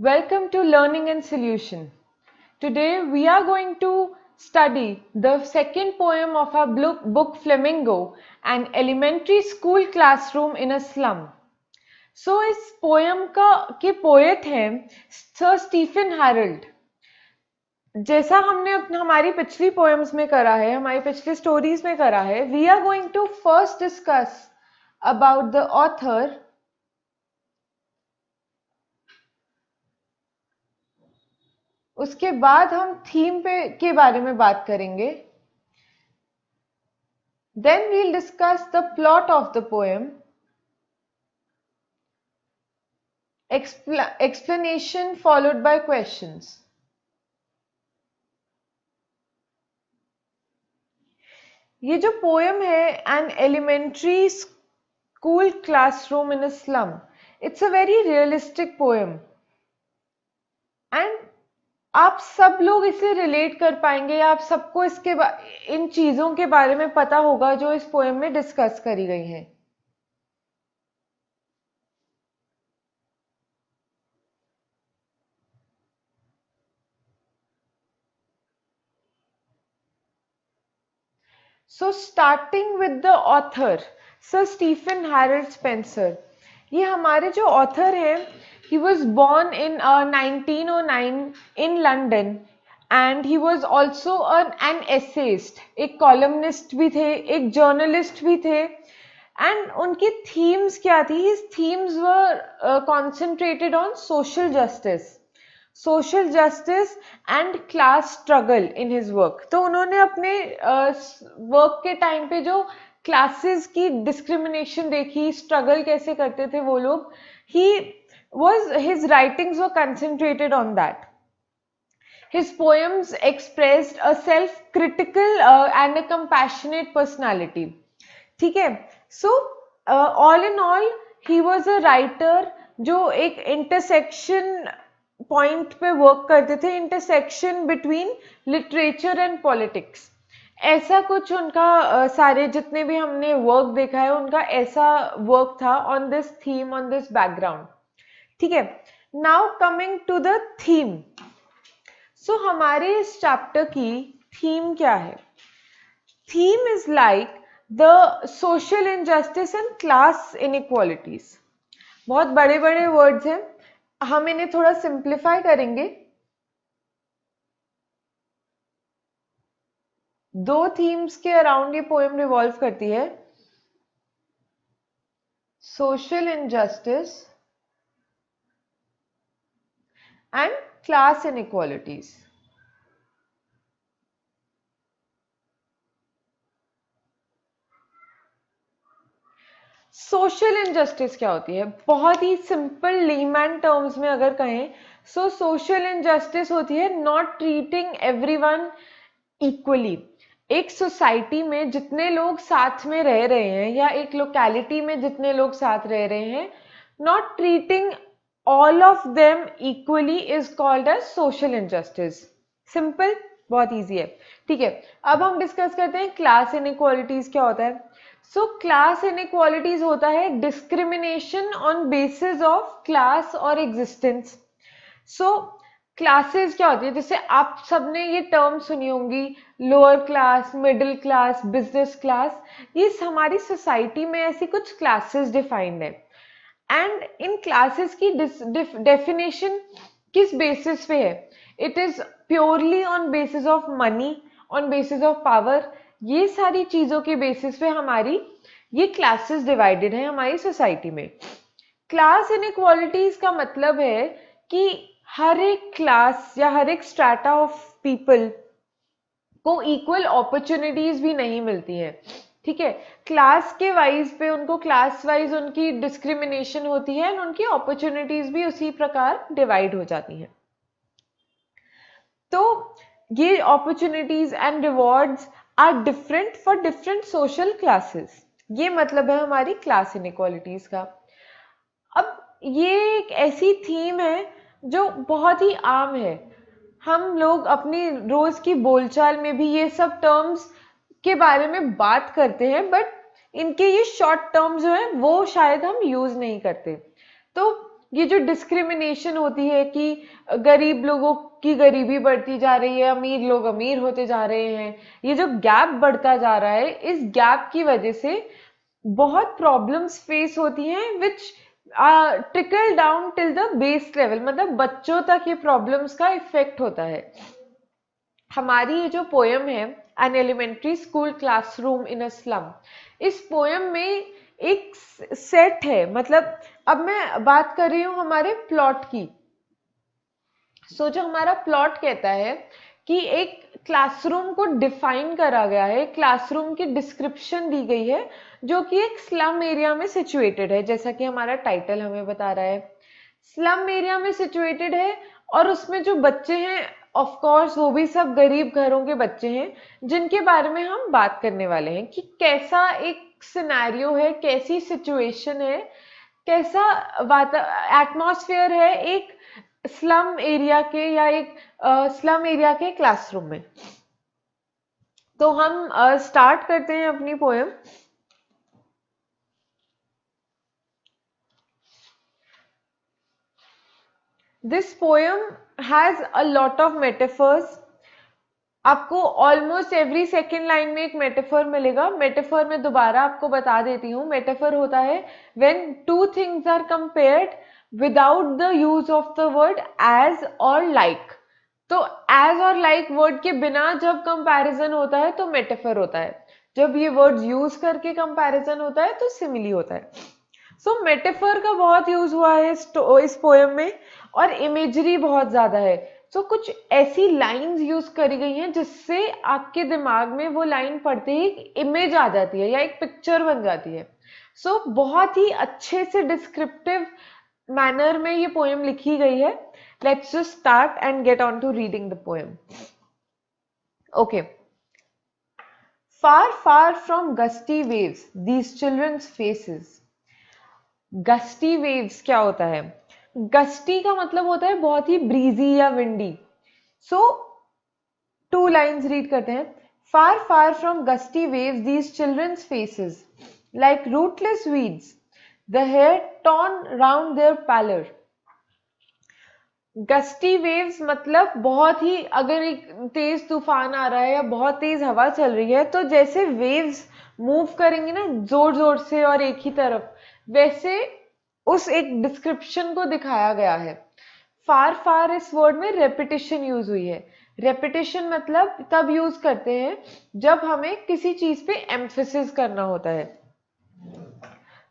Welcome to Learning and Solution. Today we are going to study the second poem of our book Flamingo, an elementary school classroom in a slum. So इस poem के poet हैं sir Stephen Harold. जैसा हमने हमारी पिछली poems में करा है, हमारी पिछली स्टोरीज में करा है, we are going to first discuss about the author. उसके बाद हम थीम के बारे में बात करेंगे. Then we'll discuss the plot of the poem, explanation followed by questions. ये जो पोएम है an elementary school classroom in a slum, it's a very realistic poem and आप सब लोग इसे रिलेट कर पाएंगे या आप सबको इन चीजों के बारे में पता होगा जो इस पोएम में डिस्कस करी गई हैं. So starting with the author, Sir Stephen Harold Spencer. ये हमारे जो author हैं, he was born in 1909 in London and he was also an essayist. एक columnist भी थे, एक journalist भी थे. And उनकी themes क्या थी? His themes were concentrated on social justice and class struggle in his work. तो उन्होंने अपने वर्क के टाइम पे जो क्लासेस की डिस्क्रिमिनेशन देखी, स्ट्रगल कैसे करते थे वो लोग, his writings were concentrated on that. His poems expressed a self-critical and a compassionate personality. ठीक है. So all in all, he was a writer जो एक इंटरसेक्शन पॉइंट पे वर्क करते थे, intersection between literature and politics. ऐसा कुछ उनका सारे जितने भी हमने वर्क देखा है उनका ऐसा वर्क था on this theme, on this background. ठीक है. Now coming to the theme. So हमारे इस चैप्टर की थीम क्या है? Theme is like the social injustice and class inequalities. बहुत बड़े बड़े वर्ड्स हैं, हम इन्हें थोड़ा सिंप्लीफाई करेंगे. दो थीम्स के अराउंड ये पोएम रिवॉल्व करती है. Social injustice and class inequalities. Social injustice क्या होती है? बहुत ही सिंपल लेमैन टर्म्स में अगर कहें, सो सोशल इनजस्टिस होती है नॉट ट्रीटिंग एवरीवन इक्वली. एक सोसाइटी में जितने लोग साथ में रह रहे हैं या एक लोकेलिटी में जितने लोग साथ रह रहे हैं, not treating all of them equally is called as social injustice. Simple, बहुत इजी है. ठीक है. अब हम डिस्कस करते हैं क्लास इनइक्वालिटीज क्या होता है. सो क्लास इनइक्वालिटीज होता है discrimination on basis of class और एग्जिस्टेंस. सो क्लासेस क्या होती है? जैसे आप सबने ये टर्म सुनी होंगी, lower class, middle class, business class. ये हमारी सोसाइटी में ऐसी कुछ क्लासेस डिफाइंड है एंड इन क्लासेस की डेफिनेशन किस बेसिस पे है? It is purely on basis of money, on basis of power. ये सारी चीजों के बेसिस पे हमारी ये क्लासेस डिवाइडेड है हमारी सोसाइटी में. क्लास इनइक्वालिटीज का मतलब है कि हर एक क्लास या हर एक स्ट्रैटा ऑफ पीपल को इक्वल अपॉर्चुनिटीज भी नहीं मिलती हैं. ठीक है. क्लास के वाइज पे उनको क्लास वाइज उनकी डिस्क्रिमिनेशन होती है एंड उनकी अपॉर्चुनिटीज भी उसी प्रकार डिवाइड हो जाती हैं. तो ये opportunities and rewards are different for different social classes. ये मतलब है हमारी क्लास इनइक्वालिटीज का. अब ये एक ऐसी थीम है जो बहुत ही आम है. हम लोग अपनी रोज की बोलचाल में भी ये सब टर्म्स के बारे में बात करते हैं, बट इनके ये शॉर्ट टर्म्स जो है वो शायद हम यूज नहीं करते. तो ये जो डिस्क्रिमिनेशन होती है कि गरीब लोगों की गरीबी बढ़ती जा रही है, अमीर लोग अमीर होते जा रहे हैं, ये जो गैप बढ़ता जा रहा है, इस गैप की वजह से बहुत प्रॉब्लम्स फेस होती हैं which trickle down till the base level, मतलब बच्चों तक ये प्रॉब्लम्स का इफेक्ट होता है। हमारी ये जो पोयम है an elementary school classroom in a slum, इस पोयम में एक सेट है, मतलब अब मैं बात कर रही हूं हमारे प्लॉट की। सो जो हमारा प्लॉट कहता है कि एक क्लासरूम को डिफाइन करा गया है, क्लासरूम की डिस्क्रिप्शन दी गई है जो कि एक स्लम एरिया में सिचुएटेड है, जैसा कि हमारा टाइटल हमें बता रहा है। स्लम एरिया में सिचुएटेड है और उसमें जो बच्चे हैं ऑफ कोर्स वो भी सब गरीब घरों के बच्चे हैं, जिनके बारे में हम बात करने वाले हैं कि कैसा एक सिनेरियो है, कैसी सिचुएशन है, कैसा एटमॉस्फेयर है एक स्लम एरिया के या एक स्लम एरिया के क्लासरूम में। तो हम स्टार्ट करते हैं अपनी poem. This poem has a lot of metaphors. आपको ऑलमोस्ट एवरी सेकेंड लाइन में एक मेटाफर मिलेगा। मेटाफर में दोबारा आपको बता देती हूँ, मेटाफर होता है when two things are compared without the use of the word as और लाइक। तो एज और लाइक वर्ड के बिना जब कंपैरिजन होता है तो मेटाफर होता है, जब ये वर्ड्स यूज करके कंपैरिजन होता है तो सिमिली होता है। सो मेटाफर का बहुत यूज हुआ है इस पोएम में, और इमेजरी बहुत ज्यादा है। सो कुछ ऐसी लाइंस यूज करी गई हैं जिससे आपके दिमाग में वो लाइन पढ़ते ही एक इमेज आ जाती है या एक पिक्चर बन जाती है। सो बहुत ही अच्छे से डिस्क्रिप्टिव मैनर में ये पोएम लिखी गई है। Let's just start and get on to reading the poem. Okay. Far, far from gusty waves, these children's faces. Gusty waves क्या होता है? गस्टी का मतलब होता है बहुत ही ब्रीजी या windy. So two lines read करते हैं। Far far from gusty waves these children's faces like rootless weeds, the hair torn round their pallor. Gusty waves मतलब बहुत ही, अगर एक तेज तूफान आ रहा है या बहुत तेज हवा चल रही है तो जैसे वेव्स मूव करेंगे ना जोर जोर से और एक ही तरफ, वैसे उस एक डिस्क्रिप्शन को दिखाया गया है। फार फार इस वर्ड में रेपिटेशन यूज हुई है। रेपिटेशन मतलब तब यूज करते हैं जब हमें किसी चीज पे एम्फेसिस करना होता है।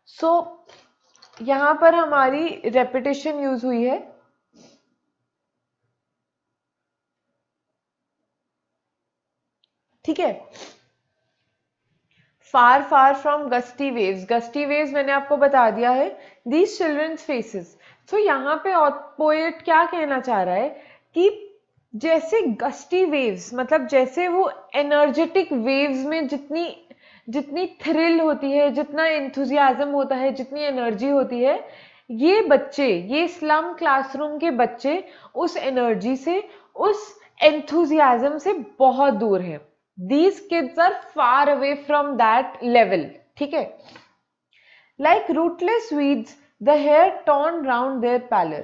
सो यहां पर हमारी रेपिटेशन यूज हुई है। ठीक है। Far far from gusty waves, gusty waves मैंने आपको बता दिया है। दीज चिल्ड्रंस फेसेस, तो यहाँ पे पोएट क्या कहना चाह रहा है कि जैसे गस्टी वेव्स मतलब जैसे वो एनर्जेटिक वेव्स में जितनी जितनी थ्रिल होती है, जितना एंथुजियाज्म होता है, जितनी एनर्जी होती है, ये बच्चे, ये स्लम क्लासरूम के बच्चे उस एनर्जी से, उस एंथुजियाज्म से बहुत दूर हैं। These kids are far away from that level. ठीक है। Like rootless weeds, the hair torn round their pallor.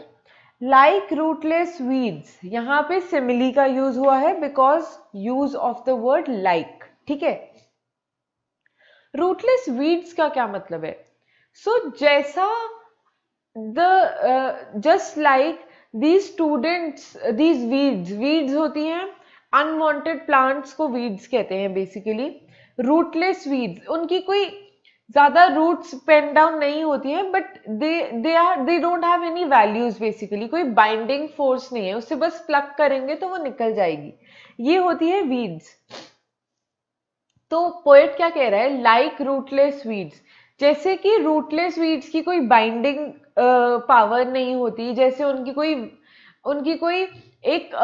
Like rootless weeds, यहाँ पे simile का यूज हुआ है because use of the word like. ठीक है। Rootless weeds का क्या मतलब है? So जैसा just like these students, these weeds होती हैं, अनवांटेड प्लांट्स को वीड्स कहते हैं बेसिकली। रूटलेस वीड्स, उनकी कोई ज्यादा रूट्स पेन डाउन नहीं होती है, but they don't have any values, basically कोई बाइंडिंग फोर्स नहीं है, उससे बस प्लग करेंगे तो वो निकल जाएगी, ये होती है वीड्स। तो पोएट क्या कह रहा है? लाइक रूटलेस वीड्स, जैसे कि रूटलेस वीड्स की कोई बाइंडिंग पावर नहीं होती, जैसे उनकी कोई एक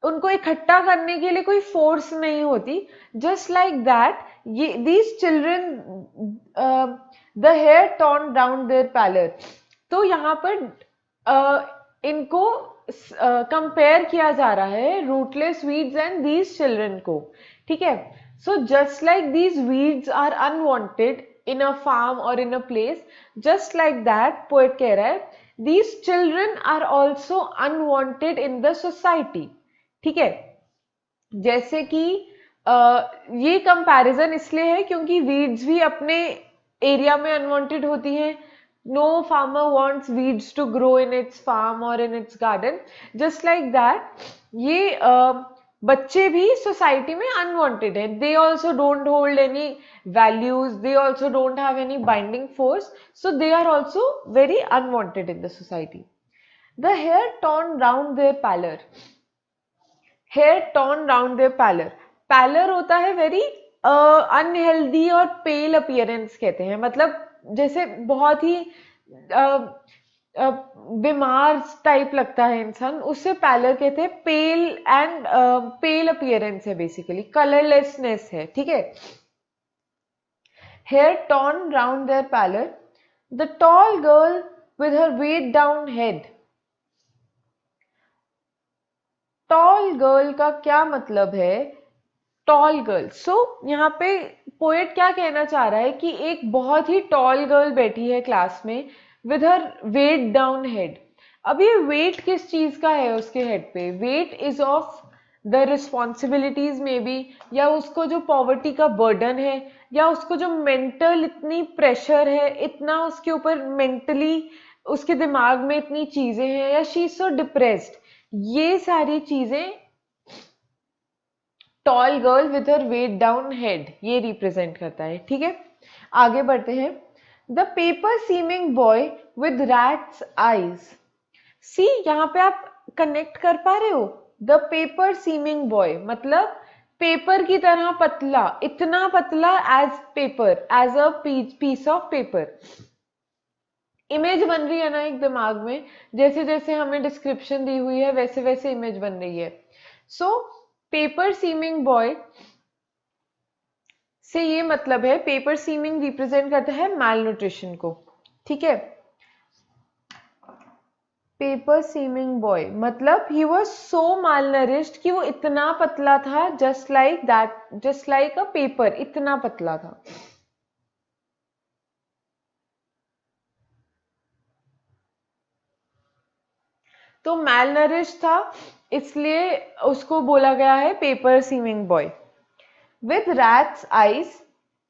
उनको इकट्ठा करने के लिए कोई फोर्स नहीं होती, जस्ट लाइक दैट ये these children the hair torn down their pallor. तो यहाँ पर इनको कंपेयर किया जा रहा है rootless weeds and these children को। ठीक है। So just like these weeds are unwanted in a farm or in a place, just like that poet कह रहा है these children are also unwanted in the society. ठीक है, जैसे कि ये कंपैरिजन इसलिए है क्योंकि वीड्स भी अपने एरिया में अनवांटेड होती हैं. No farmer wants weeds to grow in its farm और in its garden. Just like that ये बच्चे भी सोसाइटी में अनवांटेड हैं. They also don't hold any values, they also don't have any binding force, so they are also very unwanted in the society. The hair torn round their pallor. Hair torn round their pallor. Pallor होता है very unhealthy और पेल appearance कहते हैं. मतलब जैसे बहुत ही बीमार type लगता है इंसान, उससे पैलर कहते हैं. पेल एंड पेल अपीयरेंस है, बेसिकली कलरलेसनेस है. ठीक है. Hair torn round their pallor. The tall girl with her weighed down head. Tall girl का क्या मतलब है? Tall girl. सो यहाँ पे पोएट क्या कहना चाह रहा है कि एक बहुत ही टॉल गर्ल बैठी है क्लास में with her weighed down head. अब ये वेट किस चीज का है उसके हेड पे? Weight is of the responsibilities may be, या उसको जो पॉवर्टी का बर्डन है, या उसको जो मेंटल इतनी प्रेशर है, इतना उसके ऊपर मेंटली उसके दिमाग में इतनी चीजें हैं, या शी इज सो डिप्रेस्ड. ये सारी चीजें tall girl with her weighed down head ये रिप्रेजेंट करता है. ठीक है, आगे बढ़ते हैं. The paper seeming boy with rat's eyes. See, यहाँ पे आप कनेक्ट कर पा रहे हो? द पेपर सीमिंग बॉय मतलब पेपर की तरह पतला, इतना पतला as paper, as a piece of paper. Image बन रही है ना एक दिमाग में, जैसे जैसे हमें डिस्क्रिप्शन दी हुई है वैसे वैसे इमेज बन रही है. सो पेपर सीमिंग बॉय से ये मतलब है, पेपर सीमिंग रिप्रेजेंट करता है माल न्यूट्रिशन को. ठीक है. पेपर सीमिंग बॉय मतलब he was so mall nourished कि वो इतना पतला था, just like that, just like a paper, इतना पतला था. तो मैल नरिश था, इसलिए उसको बोला गया है paper seeming boy. With rat's eyes.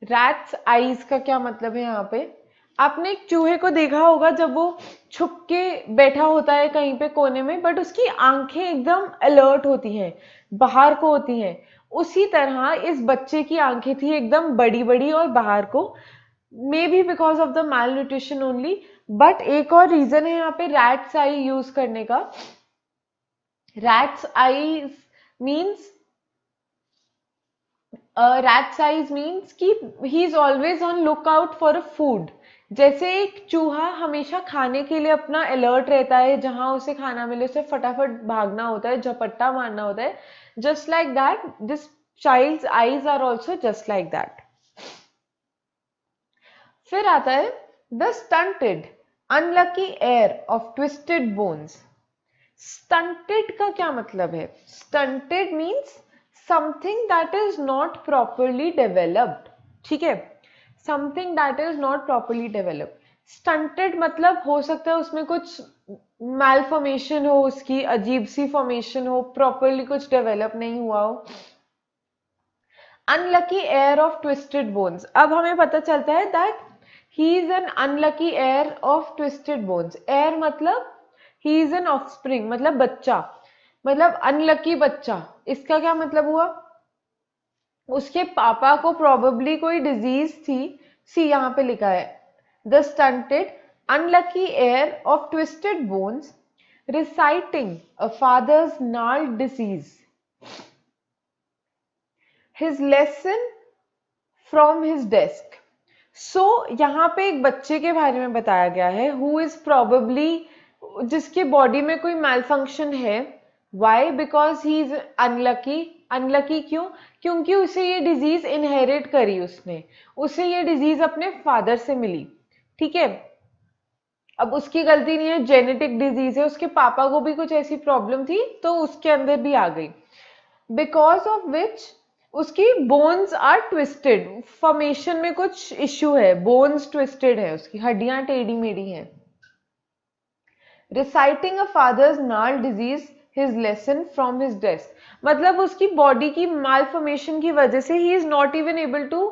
Rat's eyes का क्या मतलब है यहाँ पे? आपने एक चूहे को देखा होगा जब वो छुप के बैठा होता है कहीं पे कोने में, बट उसकी आंखें एकदम अलर्ट होती हैं, बाहर को होती हैं. उसी तरह इस बच्चे की आंखें थी एकदम बड़ी बड़ी और बाहर को, may be because of the mall nutrition only. But एक और रीजन है यहाँ पे रैट्स आई यूज करने का. Rats eyes means rat size means कि he is always on lookout for a food. जैसे एक चूहा हमेशा खाने के लिए अपना अलर्ट रहता है, जहां उसे खाना मिले उसे फटाफट भागना होता है, झपट्टा मारना होता है. Just like that this child's eyes are also just like that. फिर आता है the stunted unlucky heir of twisted bones. Stunted का क्या मतलब है? Stunted means something that is not properly developed. ठीक है, something that is not properly developed. stunted मतलब हो सकता है उसमें कुछ malformation हो, उसकी अजीब सी फॉर्मेशन हो, properly कुछ डेवलप नहीं हुआ हो. unlucky heir of twisted bones. अब हमें पता चलता है that he is an unlucky heir of twisted bones. heir मतलब he is an offspring मतलब बच्चा, मतलब अनलकी बच्चा. इसका क्या मतलब हुआ? उसके पापा को प्रोबेबली कोई डिजीज थी. सी यहाँ पे लिखा है the stunted unlucky heir of twisted bones reciting a father's gnarled disease his lesson from his desk. So यहाँ पे एक बच्चे के बारे में बताया गया है हु इज प्रोबेबली, जिसके बॉडी में कोई मैलफंक्शन है. Why? Because he is unlucky. Unlucky क्यों? क्योंकि उसे ये डिजीज इनहेरिट करी उसने, उसे ये डिजीज अपने फादर से मिली. ठीक है, अब उसकी गलती नहीं है, जेनेटिक डिजीज है, उसके पापा को भी कुछ ऐसी प्रॉब्लम थी तो उसके अंदर भी आ गई. बिकॉज ऑफ विच उसकी बोन्स आर ट्विस्टेड, फॉर्मेशन में कुछ इश्यू है, बोन्स ट्विस्टेड है, उसकी हड्डियां टेढ़ी मेढ़ी हैं. Reciting a father's gnarled disease his lesson from his desk. मतलब उसकी बॉडी की मालफॉर्मेशन की वजह से he is not even able to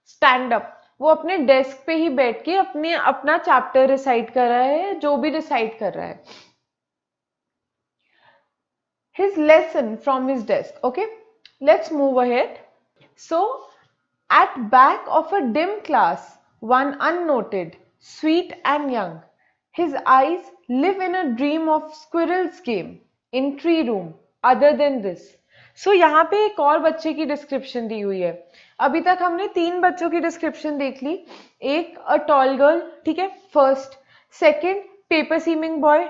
stand up, वो अपने डेस्क पे ही बैठ के अपना चैप्टर रिसाइट कर रहा है, जो भी रिसाइट कर रहा है, his lesson from his desk. Okay, let's move ahead. So at back of a dim class, one unnoted, sweet and young, his eyes live in a dream of squirrel's game in tree room other than this. So यहाँ पे एक और बच्चे की description दी हुई है. अभी तक हमने 3 बच्चों की डिस्क्रिप्शन देख ली. एक अ टॉल गर्ल, ठीक है, first. Second paper seeming boy.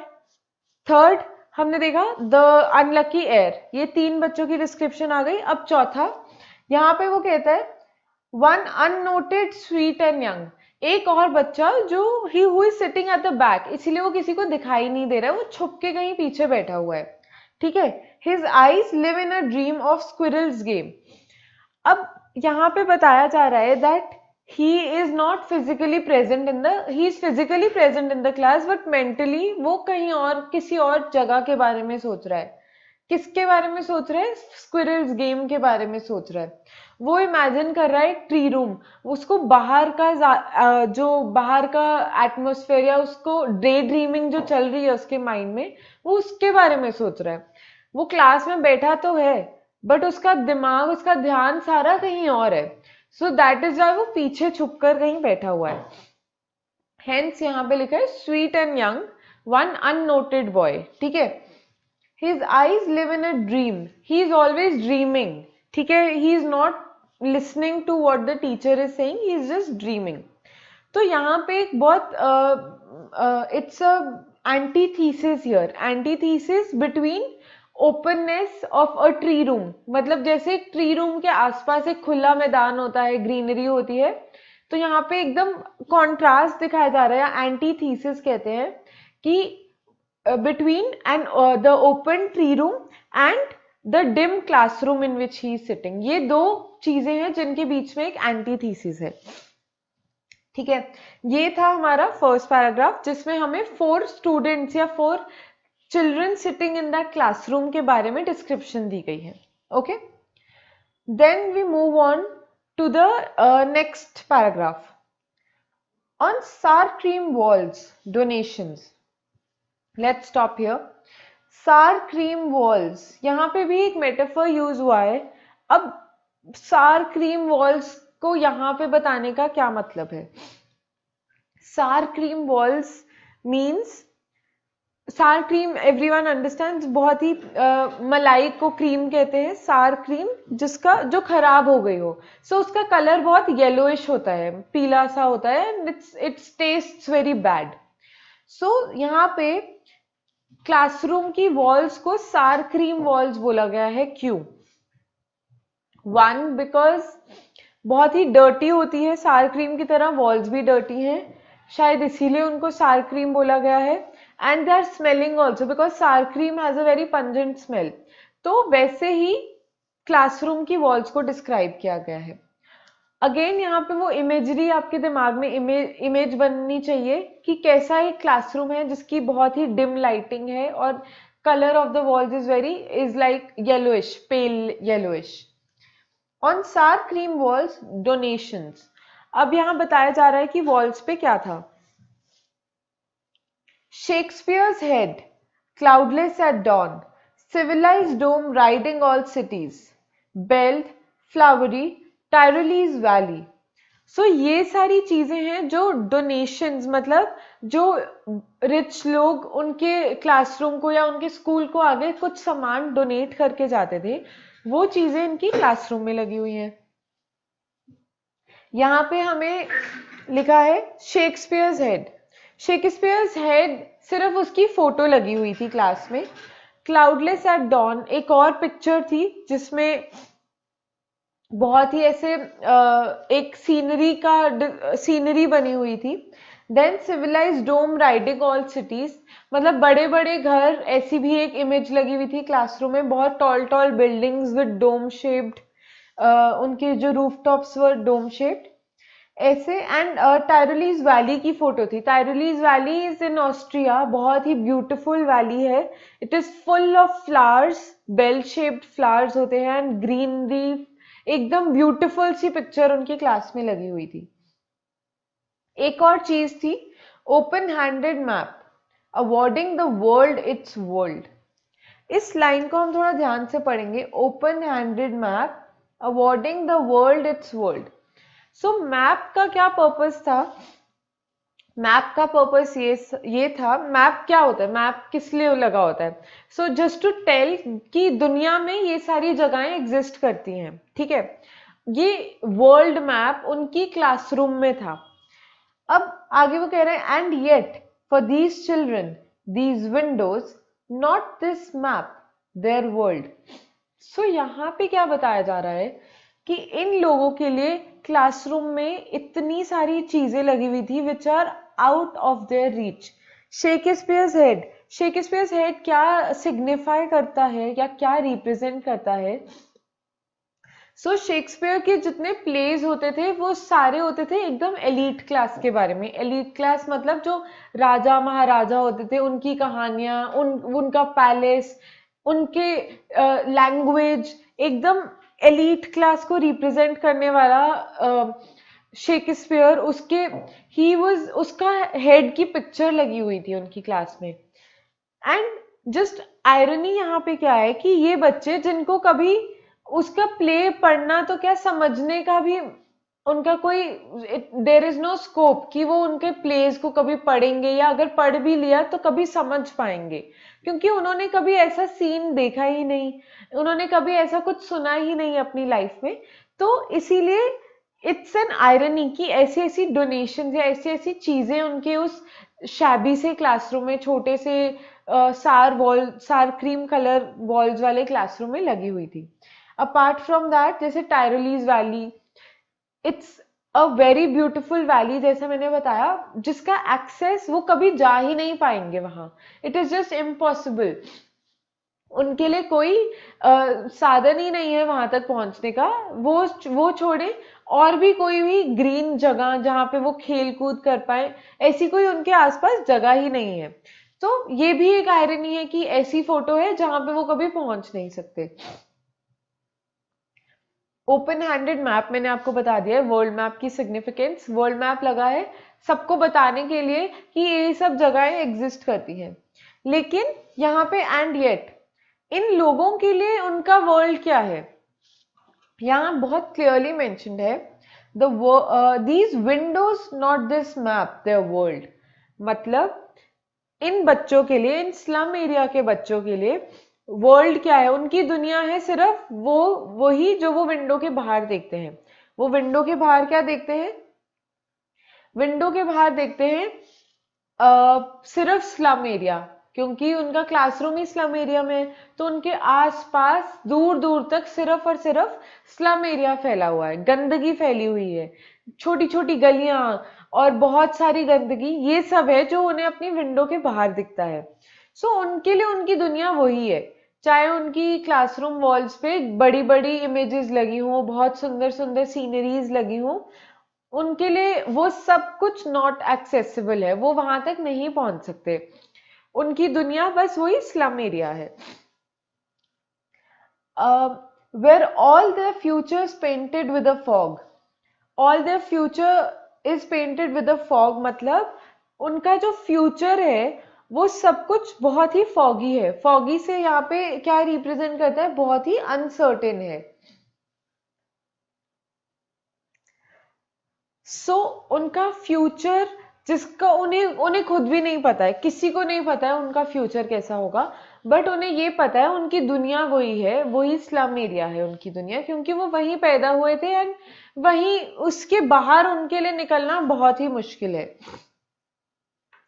Third हमने देखा द अनलकी एयर. ये 3 बच्चों की डिस्क्रिप्शन आ गई. अब चौथा यहाँ पे वो कहता है one unnoted sweet and young, एक और बच्चा जो he who is sitting at the back, इसीलिए वो किसी को दिखाई नहीं दे रहा है, वो छुप के कहीं पीछे बैठा हुआ है, ठीक है. His eyes live in a dream of squirrels game. अब यहाँ पे बताया जा रहा है that he is not physically present in the he is physically present in the class but mentally वो कहीं और किसी और जगह के बारे में सोच रहा है. किसके बारे में सोच रहा है? स्क्विरल्स गेम के बारे में सोच रहा है. वो इमेजिन कर रहा है एक ट्री रूम, उसको बाहर का जो बाहर का एटमोस्फेयर या उसको डे ड्रीमिंग जो चल रही है उसके माइंड में, वो उसके बारे में सोच रहा है. वो क्लास में बैठा तो है बट उसका दिमाग, उसका ध्यान सारा कहीं और है. सो दैट इज वाई वो पीछे छुप कर कहीं बैठा हुआ है. हेंस यहाँ पे लिखा है sweet and young one unnoted boy, ठीक है. His eyes live in a dream. He is always dreaming. ठीक है, he is not listening to what the teacher is saying. He is just dreaming. तो यहाँ पे एक बहुत it's a antithesis here. Antithesis between openness of a tree room. मतलब जैसे एक ट्री रूम के आसपास एक खुला मैदान होता है, ग्रीनरी होती है, तो यहाँ पे एकदम कॉन्ट्रास्ट दिखाया जा रहा है. एंटीथीसिस कहते हैं कि between the open tree room and the dim classroom in which he is sitting. ये दो चीजें हैं जिनके बीच में एक एंटीथीसिस है, ठीक है. ये था हमारा फर्स्ट पैराग्राफ जिसमें हमें 4 स्टूडेंट्स या 4 children sitting in that classroom के बारे में डिस्क्रिप्शन दी गई है. Okay, then we move on to the next paragraph on sour cream walls donations. Let's stop here. Sour cream walls, यहाँ पे भी एक मेटाफर यूज हुआ है. अब सार क्रीम वॉल्स को यहाँ पे बताने का क्या मतलब है? सार क्रीम वॉल्स मीन्स, सार क्रीम एवरीवन अंडरस्टैंड्स, बहुत ही मलाई को क्रीम कहते हैं. सार क्रीम जिसका जो खराब हो गई हो, सो उसका कलर बहुत येलोइश होता है, पीला सा होता है, इट्स टेस्ट्स वेरी बैड. सो यहाँ पे क्लासरूम की वॉल्स को सार क्रीम वॉल्स बोला गया है. क्यों? 1 बिकॉज बहुत ही डर्टी होती है, सार क्रीम की तरह वॉल्स भी डर्टी हैं, शायद इसीलिए उनको सार क्रीम बोला गया है. And they are smelling also because sour cream has a very pungent smell. तो वैसे ही क्लासरूम की वॉल्स को डिस्क्राइब किया गया है. अगेन यहाँ पे वो इमेजरी आपके दिमाग में इमेज बननी चाहिए कि कैसा एक क्लासरूम है जिसकी बहुत ही डिम लाइटिंग है और colour of the walls is like yellowish, pale yellowish. On sour cream walls donations. अब यहाँ बताया जा रहा है कि वॉल्स पे क्या था. Shakespeare's head, cloudless at dawn, civilized dome riding all cities, belled, flowery, Tyrolese valley. सो ये सारी चीजें हैं जो डोनेशंस, मतलब जो रिच लोग उनके क्लासरूम को या उनके स्कूल को आगे कुछ सामान डोनेट करके जाते थे, वो चीजें इनकी क्लासरूम में लगी हुई हैं. यहाँ पे हमें लिखा है शेक्सपियर्स हेड. शेक्सपियर्स हेड सिर्फ उसकी फोटो लगी हुई थी क्लास में. क्लाउडलेस एट डॉन एक और पिक्चर थी जिसमें बहुत ही ऐसे एक सीनरी बनी हुई थी. देन सिविलाइज्ड डोम राइडिंग ऑल सिटीज, मतलब बड़े बड़े घर, ऐसी भी एक इमेज लगी हुई थी क्लासरूम में. बहुत tall tall buildings with dome shaped, उनके जो रूफटॉप्स वर डोम शेप्ड. ऐसे। एंड टायरोलीज वैली की फोटो थी। Tyrolese valley is in Austria, बहुत ही ब्यूटीफुल वैली है। It is full of flowers, bell shaped flowers होते हैं एंड ग्रीनरी, एकदम ब्यूटीफुल सी पिक्चर उनकी क्लास में लगी हुई थी। एक और चीज थी, open handed map awarding the world its world. इस लाइन को हम थोड़ा ध्यान से पढ़ेंगे, open handed map awarding the world its world. So map का क्या पर्पस था? मैप का पर्पस ये था, मैप क्या होता है, मैप किस लिए लगा होता है? सो जस्ट टू टेल कि दुनिया में ये सारी जगहें एग्जिस्ट करती हैं, ठीक है। ये वर्ल्ड मैप उनकी क्लासरूम में था। अब आगे वो कह रहे हैं, and yet for these children these windows not this map their world. So यहाँ पे क्या बताया जा रहा है कि इन लोगों के लिए क्लासरूम में इतनी सारी चीजें लगी हुई थी which are out of their reach. Shakespeare's head, Shakespeare's head क्या सिग्निफाई करता है या क्या रिप्रेजेंट करता है? सो शेक्सपियर के जितने प्लेज होते थे वो सारे होते थे एकदम एलीट क्लास के बारे में। एलीट क्लास मतलब जो राजा महाराजा होते थे उनकी कहानियां, उनका पैलेस, उनके लैंग्वेज, एकदम एलीट क्लास को रिप्रेजेंट करने वाला शेक्सपियर, उसके ही वाज, उसका हेड की पिक्चर लगी हुई थी उनकी क्लास में। एंड जस्ट आयरनी यहाँ पे क्या है कि ये बच्चे जिनको कभी उसका प्ले पढ़ना तो क्या समझने का भी उनका कोई, देर इज नो स्कोप कि वो उनके प्लेस को कभी पढ़ेंगे या अगर पढ़ भी लिया तो कभी समझ पाएंगे, क्योंकि उन्होंने कभी ऐसा सीन देखा ही नहीं, उन्होंने कभी ऐसा कुछ सुना ही नहीं अपनी लाइफ में। तो इसीलिए इट्स एन आयरनी कि ऐसी ऐसी डोनेशन या ऐसी ऐसी चीजें उनके उस शैबी से क्लासरूम में, छोटे से सार क्रीम कलर वॉल्स वाले क्लासरूम में लगी हुई थी। अपार्ट फ्रॉम दैट, जैसे Tyrolese valley, it's a very beautiful valley, जैसे मैंने बताया, जिसका एक्सेस वो कभी जा ही नहीं पाएंगे वहां। इट इज जस्ट इम्पॉसिबल, उनके लिए कोई साधन ही नहीं है वहां तक पहुंचने का। वो छोड़े, और भी कोई भी ग्रीन जगह जहां पे वो खेल कूद कर पाए, ऐसी कोई उनके आसपास जगह ही नहीं है। तो ये भी एक आयरनी है कि ऐसी फोटो है जहां पे वो कभी पहुंच नहीं सकते। ओपन हैंडेड मैप मैंने आपको बता दिया है, वर्ल्ड मैप की सिग्निफिकेंस। वर्ल्ड मैप लगा है सबको बताने के लिए कि ये सब जगहें एग्जिस्ट करती हैं। लेकिन यहाँ पे एंड येट, इन लोगों के लिए उनका वर्ल्ड क्या है, यहाँ बहुत क्लियरली मेंशन्ड है, these windows not this map their world. मतलब इन बच्चों के लिए, इन स्लम एरिया के बच्चों के लिए वर्ल्ड क्या है, उनकी दुनिया है सिर्फ वो, वही जो वो विंडो के बाहर देखते हैं। वो विंडो के बाहर क्या देखते हैं? विंडो के बाहर देखते हैं सिर्फ स्लम एरिया, क्योंकि उनका क्लासरूम ही स्लम एरिया में है, तो उनके आसपास दूर दूर तक सिर्फ और सिर्फ स्लम एरिया फैला हुआ है, गंदगी फैली हुई है, छोटी छोटी गलियां और बहुत सारी गंदगी, ये सब है जो उन्हें अपनी विंडो के बाहर दिखता है। सो उनके लिए उनकी दुनिया वही है, चाहे उनकी क्लासरूम वॉल्स पे बड़ी बड़ी इमेजेस लगी हों, बहुत सुंदर सुंदर सीनरीज लगी हों, उनके लिए वो सब कुछ नॉट एक्सेसिबल है, वो वहां तक नहीं पहुंच सकते। उनकी दुनिया बस वही स्लम एरिया है। Where all the futures painted with a fog, all the future is painted with a fog, मतलब उनका जो फ्यूचर है वो सब कुछ बहुत ही फॉगी है। फॉगी से यहाँ पे क्या रिप्रेजेंट करता है? बहुत ही अनसर्टेन है। सो उनका फ्यूचर, जिसका उन्हें उन्हें खुद भी नहीं पता है, किसी को नहीं पता है उनका फ्यूचर कैसा होगा, बट उन्हें ये पता है उनकी दुनिया वही है, वही स्लम एरिया है उनकी दुनिया, क्योंकि वो वहीं पैदा हुए थे एंड वहीं, उसके बाहर उनके लिए निकलना बहुत ही मुश्किल है।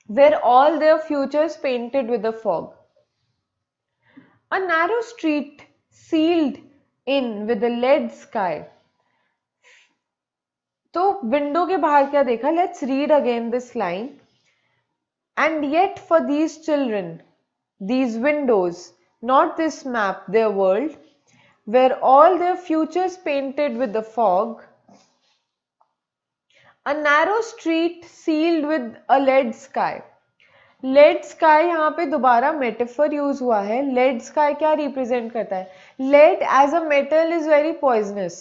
Where all their futures painted with a fog. A narrow street sealed in with a lead sky. तो विंडो के बाहर क्या देखा? Let's read again this line. And yet for these children these windows, not this map, their world, where all their futures painted with the fog, a narrow street sealed with a lead sky. Lead sky यहाँ पे दोबारा metaphor use हुआ है। Lead sky क्या represent करता है? Lead as a metal is very poisonous.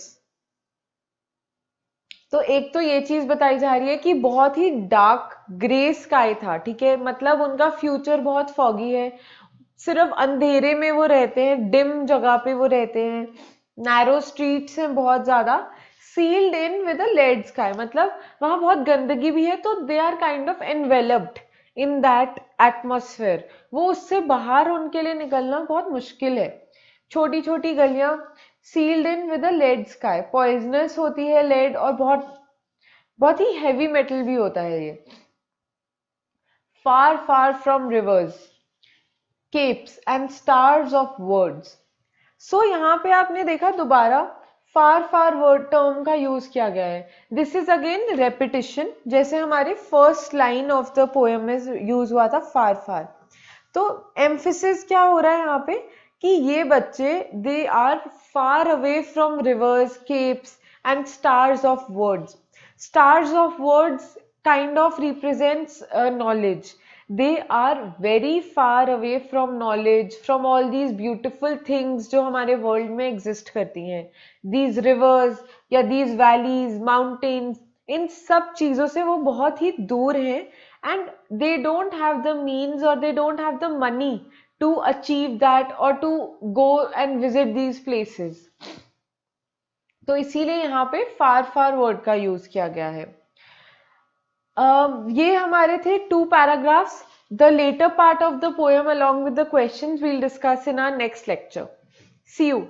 तो एक तो ये चीज बताई जा रही है कि बहुत ही डार्क ग्रे स्काई था, ठीक है, मतलब उनका फ्यूचर बहुत फॉगी है, सिर्फ अंधेरे में वो रहते हैं, डिम जगह पे वो रहते हैं, नैरो स्ट्रीट्स हैं बहुत ज्यादा, sealed in with a lead sky, मतलब वहां बहुत गंदगी भी है, तो they are kind of enveloped in that atmosphere. वो उससे बाहर उनके लिए निकलना बहुत मुश्किल है। छोटी छोटी गलियां, sealed in with a lead sky, poisonous होती है लेड, और बहुत बहुत ही हैवी मेटल भी होता है ये। Far far from rivers, capes and stars of words. So यहाँ पे आपने देखा दोबारा फार फार वर्ड टर्म का यूज किया गया है। दिस इज अगेन रेपिटिशन, जैसे हमारे first line of the poem में यूज हुआ था फार फार। तो एम्फिसिस क्या हो रहा है यहाँ पे कि ये बच्चे they are far away from rivers, capes and stars of words. Stars of words kind of represents knowledge. They are very far away from knowledge, from all these beautiful things जो हमारे world में exist करती हैं, these rivers या these valleys, mountains, इन सब चीजों से वो बहुत ही दूर हैं, and they don't have the means or they don't have the money to achieve that or to go and visit these places. तो इसीलिए यहाँ पे far far word का यूज किया गया है। ये हमारे थे 2 paragraphs. The later part of the poem along with the questions we'll discuss in our next lecture. See you.